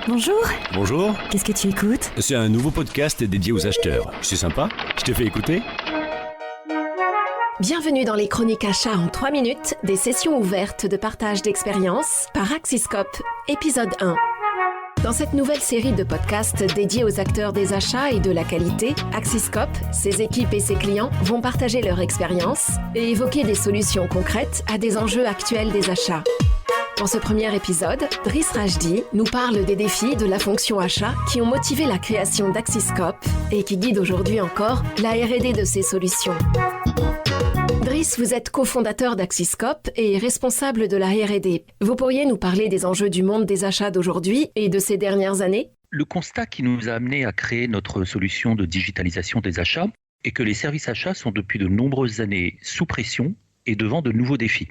Bonjour. Bonjour, Qu'est-ce que tu écoutes? c'est un nouveau podcast dédié aux acheteurs. C'est sympa, je te fais écouter. Bienvenue dans les chroniques achats en 3 minutes, des sessions ouvertes de partage d'expériences par Axiscope, épisode 1. Dans cette nouvelle série de podcasts dédiés aux acteurs des achats et de la qualité, Axiscope, ses équipes et ses clients vont partager leur expérience et évoquer des solutions concrètes à des enjeux actuels des achats. Dans ce premier épisode, Driss Rajdi nous parle des défis de la fonction achat qui ont motivé la création d'Axiscope et qui guident aujourd'hui encore la R&D de ces solutions. Driss, vous êtes cofondateur d'Axiscope et responsable de la R&D. Vous pourriez nous parler des enjeux du monde des achats d'aujourd'hui et de ces dernières années ? Le constat qui nous a amené à créer notre solution de digitalisation des achats est que les services achats sont depuis de nombreuses années sous pression et devant de nouveaux défis.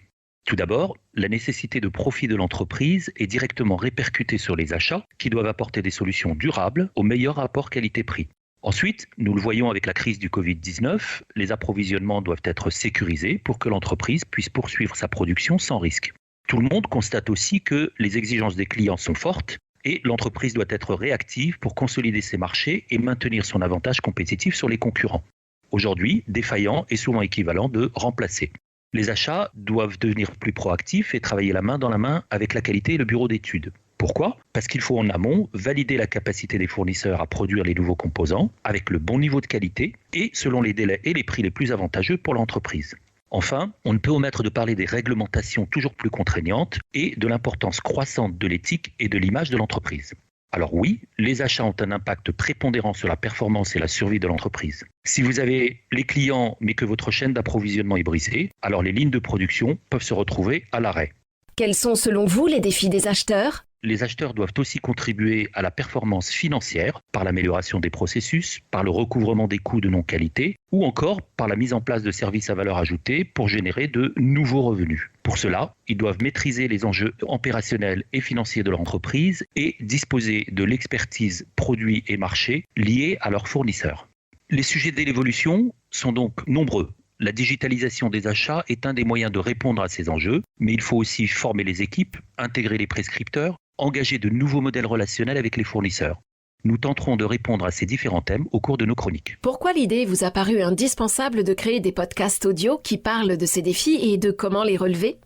Tout d'abord, la nécessité de profit de l'entreprise est directement répercutée sur les achats qui doivent apporter des solutions durables au meilleur rapport qualité-prix. Ensuite, nous le voyons avec la crise du Covid-19, les approvisionnements doivent être sécurisés pour que l'entreprise puisse poursuivre sa production sans risque. Tout le monde constate aussi que les exigences des clients sont fortes et l'entreprise doit être réactive pour consolider ses marchés et maintenir son avantage compétitif sur les concurrents. Aujourd'hui, défaillant est souvent équivalent de remplacer. Les achats doivent devenir plus proactifs et travailler la main dans la main avec la qualité et le bureau d'études. Pourquoi ? Parce qu'il faut en amont valider la capacité des fournisseurs à produire les nouveaux composants avec le bon niveau de qualité et selon les délais et les prix les plus avantageux pour l'entreprise. Enfin, on ne peut omettre de parler des réglementations toujours plus contraignantes et de l'importance croissante de l'éthique et de l'image de l'entreprise. Alors oui, les achats ont un impact prépondérant sur la performance et la survie de l'entreprise. Si vous avez les clients mais que votre chaîne d'approvisionnement est brisée, alors les lignes de production peuvent se retrouver à l'arrêt. Quels sont selon vous les défis des acheteurs ? Les acheteurs doivent aussi contribuer à la performance financière par l'amélioration des processus, par le recouvrement des coûts de non-qualité ou encore par la mise en place de services à valeur ajoutée pour générer de nouveaux revenus. Pour cela, ils doivent maîtriser les enjeux opérationnels et financiers de leur entreprise et disposer de l'expertise produits et marchés liés à leurs fournisseurs. Les sujets de l'évolution sont donc nombreux. La digitalisation des achats est un des moyens de répondre à ces enjeux, mais il faut aussi former les équipes, intégrer les prescripteurs, engager de nouveaux modèles relationnels avec les fournisseurs. Nous tenterons de répondre à ces différents thèmes au cours de nos chroniques. Pourquoi l'idée vous a paru indispensable de créer des podcasts audio qui parlent de ces défis et de comment les relever ?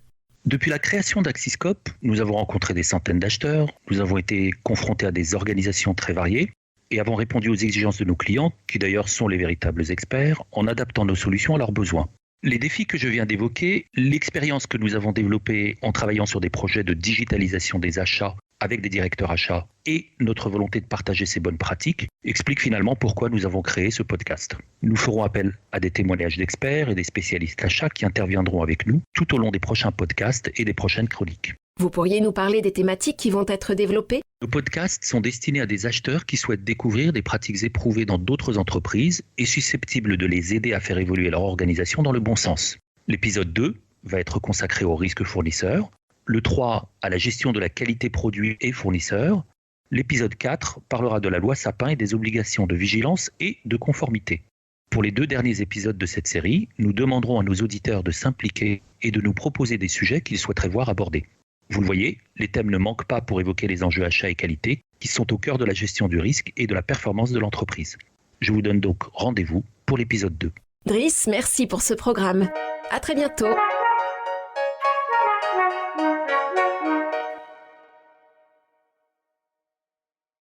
Depuis la création d'Axiscope, nous avons rencontré des centaines d'acheteurs, nous avons été confrontés à des organisations très variées et avons répondu aux exigences de nos clients, qui d'ailleurs sont les véritables experts, en adaptant nos solutions à leurs besoins. Les défis que je viens d'évoquer, l'expérience que nous avons développée en travaillant sur des projets de digitalisation des achats avec des directeurs achats et notre volonté de partager ces bonnes pratiques expliquent finalement pourquoi nous avons créé ce podcast. Nous ferons appel à des témoignages d'experts et des spécialistes achats qui interviendront avec nous tout au long des prochains podcasts et des prochaines chroniques. Vous pourriez nous parler des thématiques qui vont être développées ? Nos podcasts sont destinés à des acheteurs qui souhaitent découvrir des pratiques éprouvées dans d'autres entreprises et susceptibles de les aider à faire évoluer leur organisation dans le bon sens. L'épisode 2 va être consacré aux risques fournisseurs, le 3 à la gestion de la qualité produit et fournisseurs, l'épisode 4 parlera de la loi Sapin et des obligations de vigilance et de conformité. Pour les 2 derniers épisodes de cette série, nous demanderons à nos auditeurs de s'impliquer et de nous proposer des sujets qu'ils souhaiteraient voir abordés. Vous le voyez, les thèmes ne manquent pas pour évoquer les enjeux achats et qualité qui sont au cœur de la gestion du risque et de la performance de l'entreprise. Je vous donne donc rendez-vous pour l'épisode 2. Driss, merci pour ce programme. À très bientôt.